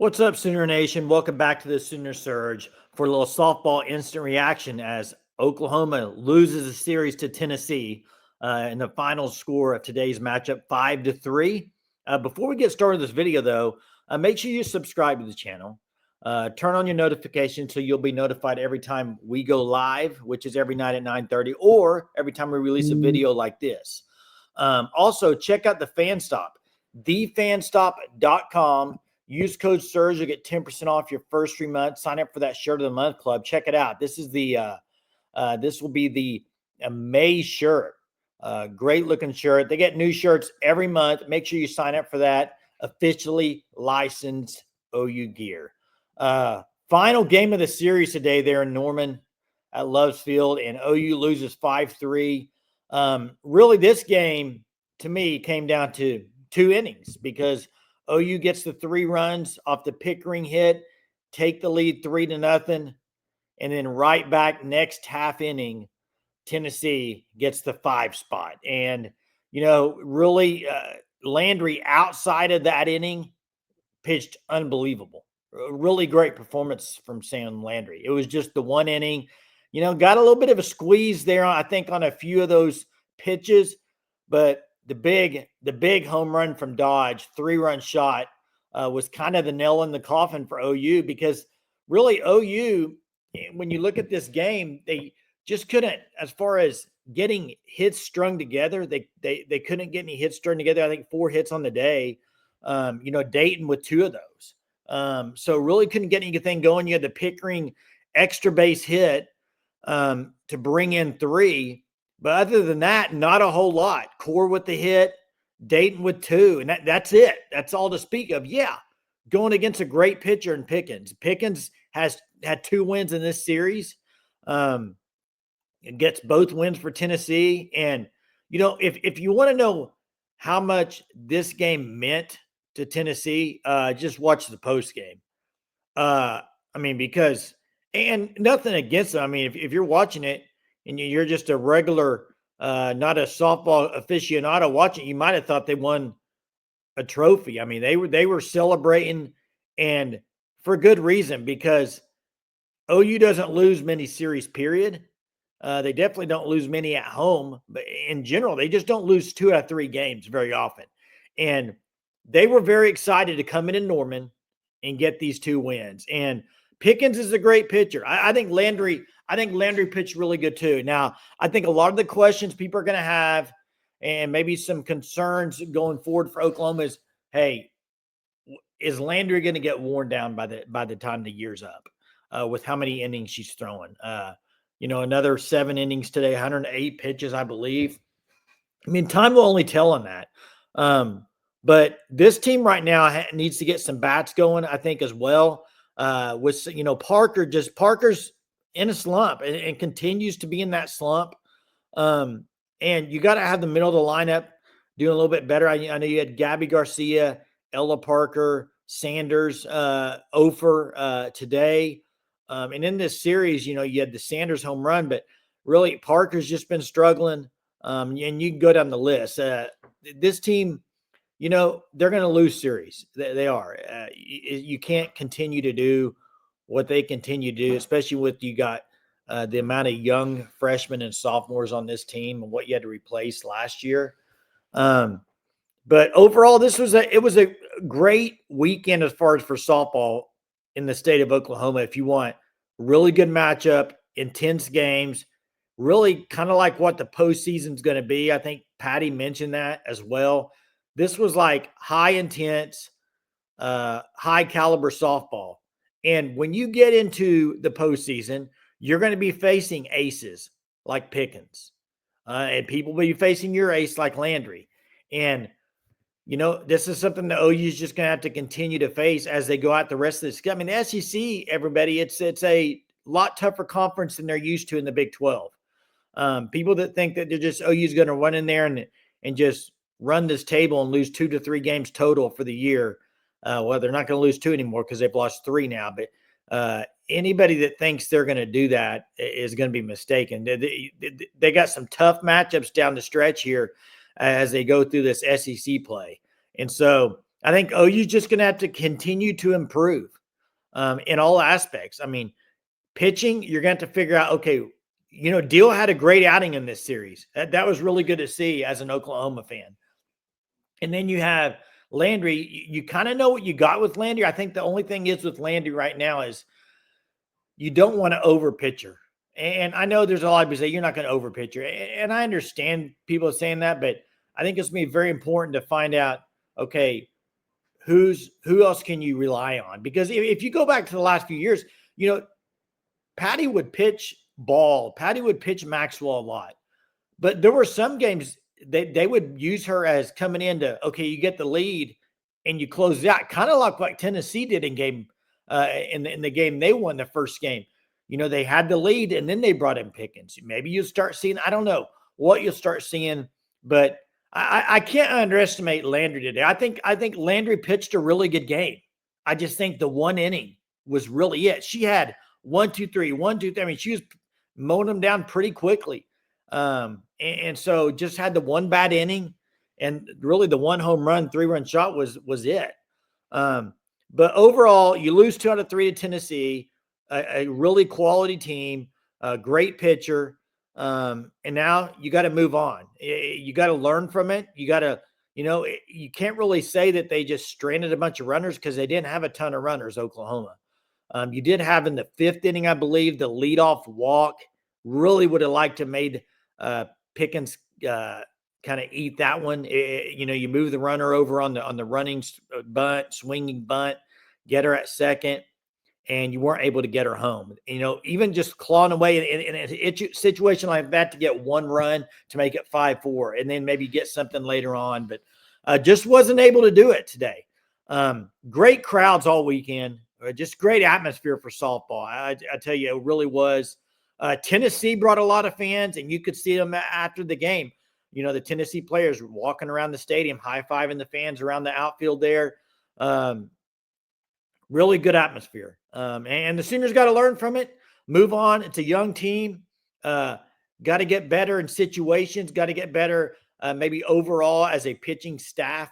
What's up, Sooner Nation? Welcome back to the Sooner Surge for a little softball instant reaction as Oklahoma loses a series to Tennessee in the final score of today's matchup, 5-3. Before we get started with this video, though, make sure you subscribe to the channel. Turn on your notifications so you'll be notified every time we go live, which is every night at 9:30, or every time we release a video like this. Also, check out the FanStop, thefanstop.com. Use code SURGE to get 10% off your first 3 months. Sign up for that Shirt of the Month Club. Check it out. This is this will be the May shirt. Great looking shirt. They get new shirts every month. Make sure you sign up for that. Officially licensed OU gear. Final game of the series today there in Norman at Loves Field, and OU loses 5-3. Really, this game to me came down to 2 innings because OU gets the 3 runs off the Pickering hit, take the lead 3-0, and then right back next half inning, Tennessee gets the 5 spot. And, really Landry outside of that inning pitched unbelievable. A really great performance from Sam Landry. It was just the 1 inning, got a little bit of a squeeze there, I think, on a few of those pitches, but the big home run from Dodge, 3-run shot, was kind of the nail in the coffin for OU, because really OU, when you look at this game, they just couldn't, as far as getting hits strung together, they couldn't get any hits strung together. I think 4 hits on the day. Dayton with 2 of those. So really couldn't get anything going. You had the Pickering extra base hit to bring in 3. But other than that, not a whole lot. Core with the hit, Dayton with 2, and that's it. That's all to speak of. Yeah, going against a great pitcher in Pickens. Pickens has had 2 wins in this series. It gets both wins for Tennessee. And, if you want to know how much this game meant to Tennessee, just watch the post game. Because nothing against them. If you're watching it, and you're just a regular, not a softball aficionado watching, you might have thought they won a trophy. They were celebrating, and for good reason, because OU doesn't lose many series, period. They definitely don't lose many at home, but in general, they just don't lose 2 out of 3 games very often. And they were very excited to come in Norman and get these 2 wins. And Pickens is a great pitcher. I think Landry pitched really good too. Now, I think a lot of the questions people are going to have, and maybe some concerns going forward for Oklahoma, is, hey, is Landry going to get worn down by the time the year's up with how many innings she's throwing? Another 7 innings today, 108 pitches, I believe. Time will only tell on that. But this team right now needs to get some bats going, I think, as well. With Parker's in a slump and continues to be in that slump. And you got to have the middle of the lineup doing a little bit better. I know you had Gabby Garcia, Ella Parker, Sanders, Ofer today. And in this series, you had the Sanders home run, but really Parker's just been struggling. And you can go down the list. This team, they're going to lose series. They are. You can't continue to do what they continue to do, especially with you got the amount of young freshmen and sophomores on this team and what you had to replace last year. But overall, it was a great weekend as far as for softball in the state of Oklahoma. If you want really good matchup, intense games, really kind of like what the postseason is going to be. I think Patty mentioned that as well. This was like high intense, high caliber softball. And when you get into the postseason, you're going to be facing aces like Pickens. And people will be facing your ace like Landry. And, this is something the OU is just going to have to continue to face as they go out the rest of this. The SEC, everybody, it's a lot tougher conference than they're used to in the Big 12. People that think that they're just OU's going to run in there and just run this table and lose 2 to 3 games total for the year. Well, they're not going to lose 2 anymore because they've lost 3 now. But anybody that thinks they're going to do that is going to be mistaken. They got some tough matchups down the stretch here as they go through this SEC play. And so I think OU's just going to have to continue to improve in all aspects. I mean, pitching, you're going to have to figure out, okay, Deal had a great outing in this series. That was really good to see as an Oklahoma fan. And then you have Landry. You kind of know what you got with Landry. I think the only thing is with Landry right now is you don't want to over pitcher. And I know there's a lot of people say you're not going to over pitcher. And I understand people saying that, but I think it's going to be very important to find out, okay, who else can you rely on? Because if you go back to the last few years, Patty would pitch ball. Patty would pitch Maxwell a lot. But there were some games they would use her as coming in to, okay, you get the lead and you close it out, kind of like Tennessee did in the game they won the first game. They had the lead and then they brought in Pickens. Maybe you'll start seeing, I don't know what you'll start seeing, but I can't underestimate Landry today. I think Landry pitched a really good game. I just think the one inning was really it. She had 1, 2, 3, 1, 2, 3. I mean, she was mowing them down pretty quickly. And so just had the one bad inning and really the one home run, 3-run shot was it. But overall, you lose 2 out of 3 to Tennessee, a really quality team, a great pitcher. And now you got to move on. You got to learn from it. You got to, you can't really say that they just stranded a bunch of runners because they didn't have a ton of runners, Oklahoma. You did have in the 5th inning, I believe, the leadoff walk. Really would have liked to made Pickens kind of eat that one. You move the runner over on the running bunt, swinging bunt, get her at second, and you weren't able to get her home. Even just clawing away in a situation like that to get one run to make it 5-4, and then maybe get something later on, but just wasn't able to do it today. Great crowds all weekend. Just great atmosphere for softball. I tell you, it really was. Tennessee brought a lot of fans, and you could see them after the game. The Tennessee players walking around the stadium, high-fiving the fans around the outfield there. Really good atmosphere. And the Sooners got to learn from it, move on. It's a young team. Got to get better in situations, got to get better maybe overall as a pitching staff.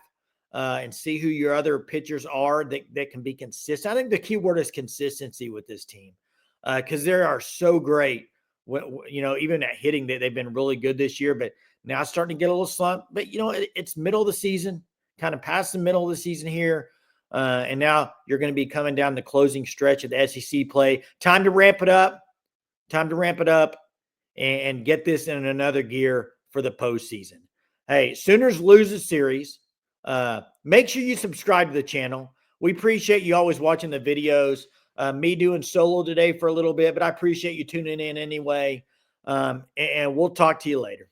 And see who your other pitchers are that can be consistent. I think the key word is consistency with this team because they are so great. Even at hitting, they've been really good this year, but now it's starting to get a little slump. But, it's middle of the season, kind of past the middle of the season here. And now you're going to be coming down the closing stretch of the SEC play. Time to ramp it up and get this in another gear for the postseason. Hey, Sooners lose a series. Make sure you subscribe to the channel. We appreciate you always watching the videos. Me doing solo today for a little bit, but I appreciate you tuning in anyway. And we'll talk to you later.